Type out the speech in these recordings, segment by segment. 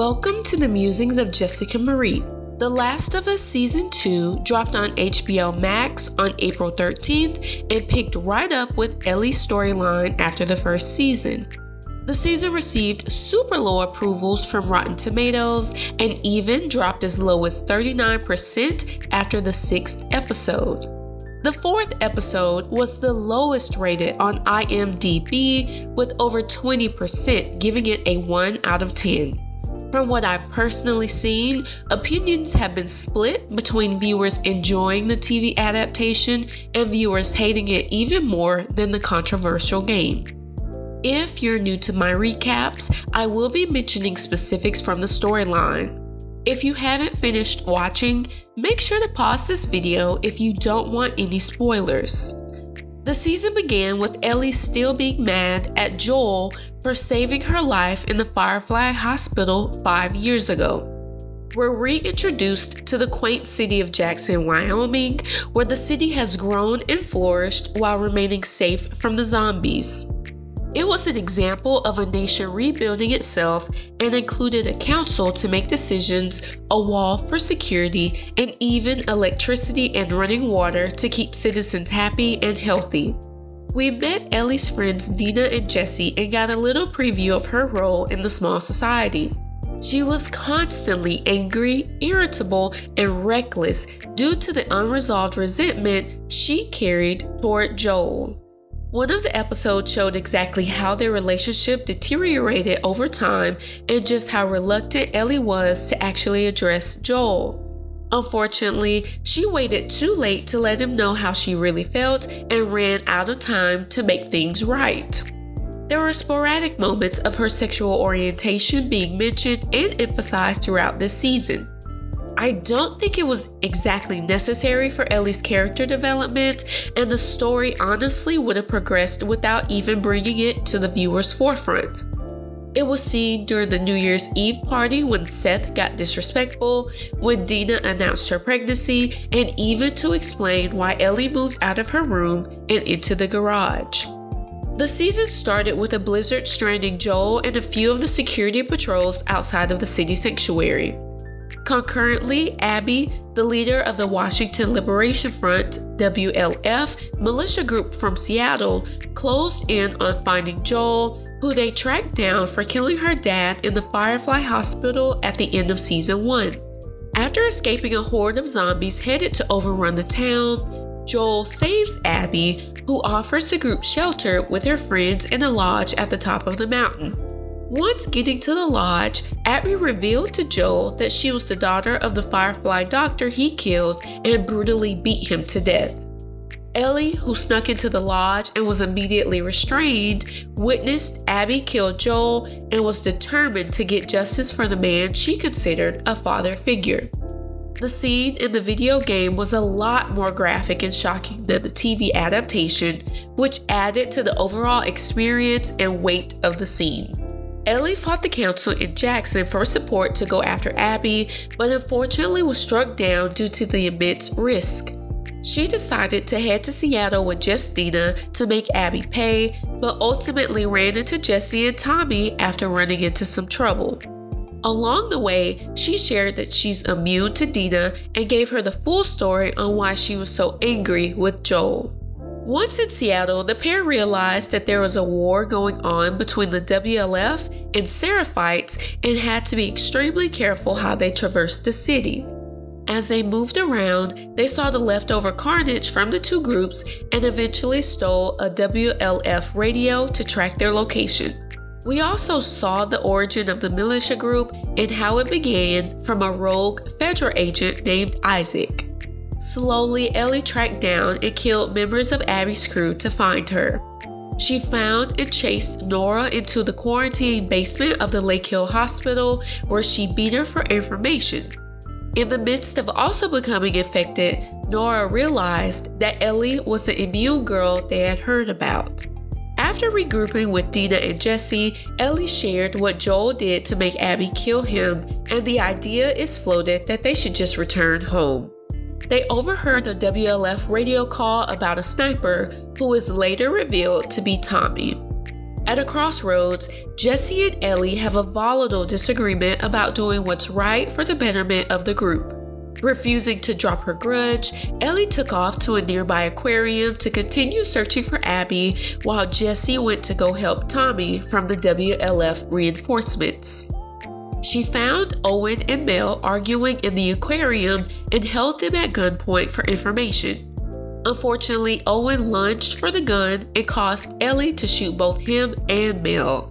Welcome to the Musings of Jessica Marie. The Last of Us Season 2 dropped on HBO Max on April 13th and picked right up with Ellie's storyline after the first season. The season received super low approvals from Rotten Tomatoes and even dropped as low as 39% after the 6th episode. The 4th episode was the lowest rated on IMDb with over 20% giving it a 1 out of 10. From what I've personally seen, opinions have been split between viewers enjoying the TV adaptation and viewers hating it even more than the controversial game. If you're new to my recaps, I will be mentioning specifics from the storyline. If you haven't finished watching, make sure to pause this video if you don't want any spoilers. The season began with Ellie still being mad at Joel for saving her life in the Firefly Hospital 5 years ago. We're reintroduced to the quaint city of Jackson, Wyoming, where the city has grown and flourished while remaining safe from the zombies. It was an example of a nation rebuilding itself and included a council to make decisions, a wall for security, and even electricity and running water to keep citizens happy and healthy. We met Ellie's friends Dina and Jesse and got a little preview of her role in the small society. She was constantly angry, irritable, and reckless due to the unresolved resentment she carried toward Joel. One of the episodes showed exactly how their relationship deteriorated over time and just how reluctant Ellie was to actually address Joel. Unfortunately, she waited too late to let him know how she really felt and ran out of time to make things right. There were sporadic moments of her sexual orientation being mentioned and emphasized throughout this season. I don't think it was exactly necessary for Ellie's character development, and the story honestly would have progressed without even bringing it to the viewer's forefront. It was seen during the New Year's Eve party when Seth got disrespectful, when Dina announced her pregnancy, and even to explain why Ellie moved out of her room and into the garage. The season started with a blizzard stranding Joel and a few of the security patrols outside of the city sanctuary. Concurrently, Abby, the leader of the Washington Liberation Front (WLF) militia group from Seattle, closed in on finding Joel, who they tracked down for killing her dad in the Firefly Hospital at the end of Season 1. After escaping a horde of zombies headed to overrun the town, Joel saves Abby, who offers the group shelter with her friends in a lodge at the top of the mountain. Once getting to the lodge, Abby revealed to Joel that she was the daughter of the Firefly doctor he killed and brutally beat him to death. Ellie, who snuck into the lodge and was immediately restrained, witnessed Abby kill Joel and was determined to get justice for the man she considered a father figure. The scene in the video game was a lot more graphic and shocking than the TV adaptation, which added to the overall experience and weight of the scene. Ellie fought the council in Jackson for support to go after Abby, but unfortunately was struck down due to the immense risk. She decided to head to Seattle with just Dina to make Abby pay, but ultimately ran into Jesse and Tommy after running into some trouble. Along the way, she shared that she's immune to Dina and gave her the full story on why she was so angry with Joel. Once in Seattle, the pair realized that there was a war going on between the WLF and Seraphites and had to be extremely careful how they traversed the city. As they moved around, they saw the leftover carnage from the two groups and eventually stole a WLF radio to track their location. We also saw the origin of the militia group and how it began from a rogue federal agent named Isaac. Slowly, Ellie tracked down and killed members of Abby's crew to find her. She found and chased Nora into the quarantine basement of the Lake Hill Hospital, where she beat her for information. In the midst of also becoming infected, Nora realized that Ellie was the immune girl they had heard about. After regrouping with Dina and Jesse, Ellie shared what Joel did to make Abby kill him, and the idea is floated that they should just return home. They overheard a WLF radio call about a sniper who was later revealed to be Tommy. At a crossroads, Jesse and Ellie have a volatile disagreement about doing what's right for the betterment of the group. Refusing to drop her grudge, Ellie took off to a nearby aquarium to continue searching for Abby, while Jesse went to go help Tommy from the WLF reinforcements. She found Owen and Mel arguing in the aquarium and held them at gunpoint for information. Unfortunately, Owen lunged for the gun and caused Ellie to shoot both him and Mel.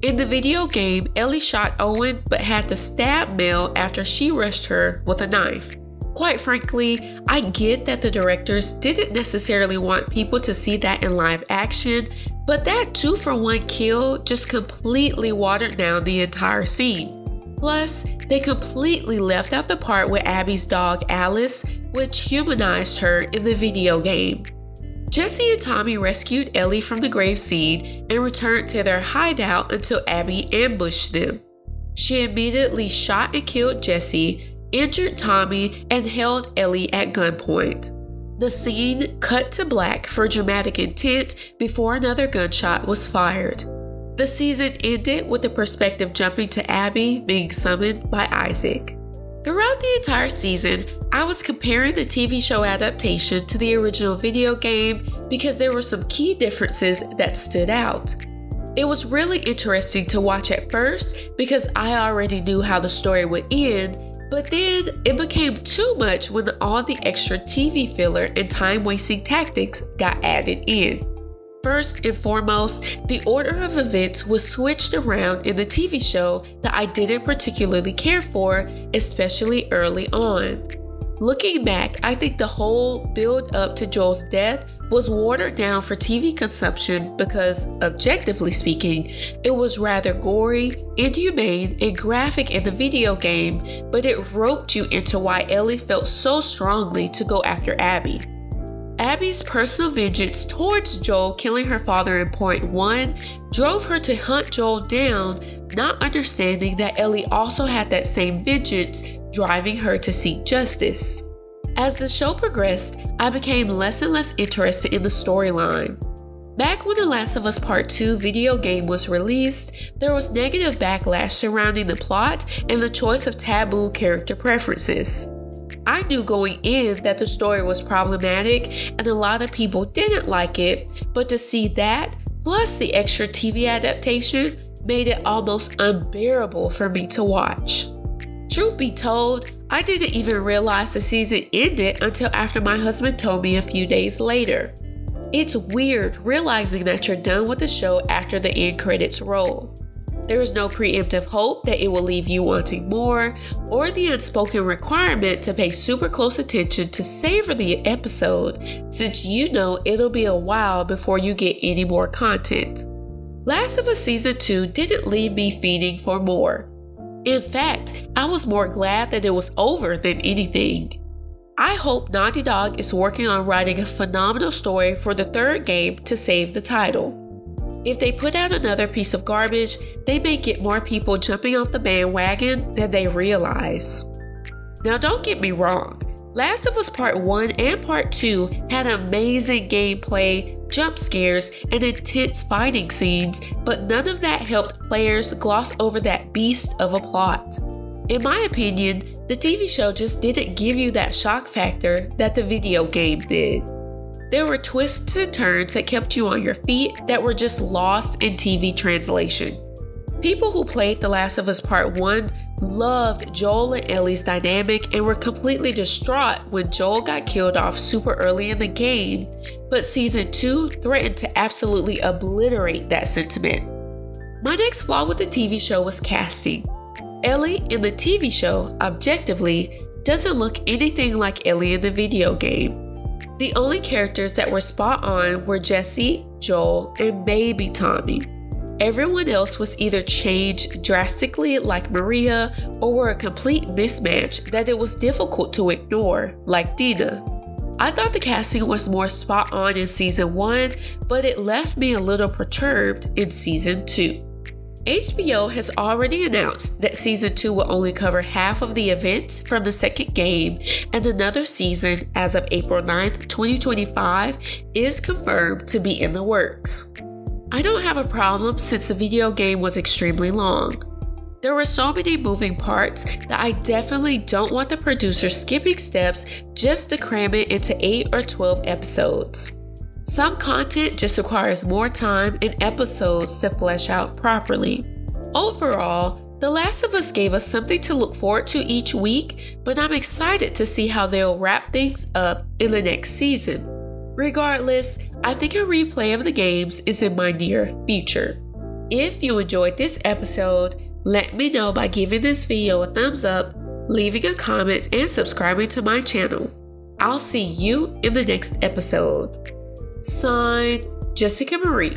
In the video game, Ellie shot Owen but had to stab Mel after she rushed her with a knife. Quite frankly, I get that the directors didn't necessarily want people to see that in live action, but that 2-for-1 kill just completely watered down the entire scene. Plus, they completely left out the part with Abby's dog Alice, which humanized her in the video game. Jesse and Tommy rescued Ellie from the grave scene and returned to their hideout until Abby ambushed them. She immediately shot and killed Jesse, injured Tommy, and held Ellie at gunpoint. The scene cut to black for dramatic intent before another gunshot was fired. The season ended with the perspective jumping to Abby being summoned by Isaac. Throughout the entire season, I was comparing the TV show adaptation to the original video game because there were some key differences that stood out. It was really interesting to watch at first because I already knew how the story would end, but then it became too much when all the extra TV filler and time-wasting tactics got added in. First and foremost, the order of events was switched around in the TV show that I didn't particularly care for, especially early on. Looking back, I think the whole build up to Joel's death was watered down for TV consumption because, objectively speaking, it was rather gory, inhumane, and graphic in the video game, but it roped you into why Ellie felt so strongly to go after Abby. Abby's personal vengeance towards Joel killing her father in Point 1 drove her to hunt Joel down, not understanding that Ellie also had that same vengeance, driving her to seek justice. As the show progressed, I became less and less interested in the storyline. Back when The Last of Us Part 2 video game was released, there was negative backlash surrounding the plot and the choice of taboo character preferences. I knew going in that the story was problematic and a lot of people didn't like it, but to see that, plus the extra TV adaptation, made it almost unbearable for me to watch. Truth be told, I didn't even realize the season ended until after my husband told me a few days later. It's weird realizing that you're done with the show after the end credits roll. There is no preemptive hope that it will leave you wanting more, or the unspoken requirement to pay super close attention to savor the episode, since you know it'll be a while before you get any more content. Last of Us Season 2 didn't leave me fiending for more. In fact, I was more glad that it was over than anything. I hope Naughty Dog is working on writing a phenomenal story for the third game to save the title. If they put out another piece of garbage, they may get more people jumping off the bandwagon than they realize. Now don't get me wrong, Last of Us Part 1 and Part 2 had amazing gameplay, jump scares, and intense fighting scenes, but none of that helped players gloss over that beast of a plot. In my opinion, the TV show just didn't give you that shock factor that the video game did. There were twists and turns that kept you on your feet that were just lost in TV translation. People who played The Last of Us Part 1 loved Joel and Ellie's dynamic and were completely distraught when Joel got killed off super early in the game, but Season 2 threatened to absolutely obliterate that sentiment. My next flaw with the TV show was casting. Ellie in the TV show, objectively, doesn't look anything like Ellie in the video game. The only characters that were spot on were Jesse, Joel, and maybe Tommy. Everyone else was either changed drastically like Maria or were a complete mismatch that it was difficult to ignore, like Dina. I thought the casting was more spot on in Season 1, but it left me a little perturbed in Season 2. HBO has already announced that Season 2 will only cover half of the events from the second game, and another season as of April 9th, 2025 is confirmed to be in the works. I don't have a problem since the video game was extremely long. There were so many moving parts that I definitely don't want the producers skipping steps just to cram it into 8 or 12 episodes. Some content just requires more time and episodes to flesh out properly. Overall, The Last of Us gave us something to look forward to each week, but I'm excited to see how they'll wrap things up in the next season. Regardless, I think a replay of the games is in my near future. If you enjoyed this episode, let me know by giving this video a thumbs up, leaving a comment, and subscribing to my channel. I'll see you in the next episode. Signed, Jessica Marie.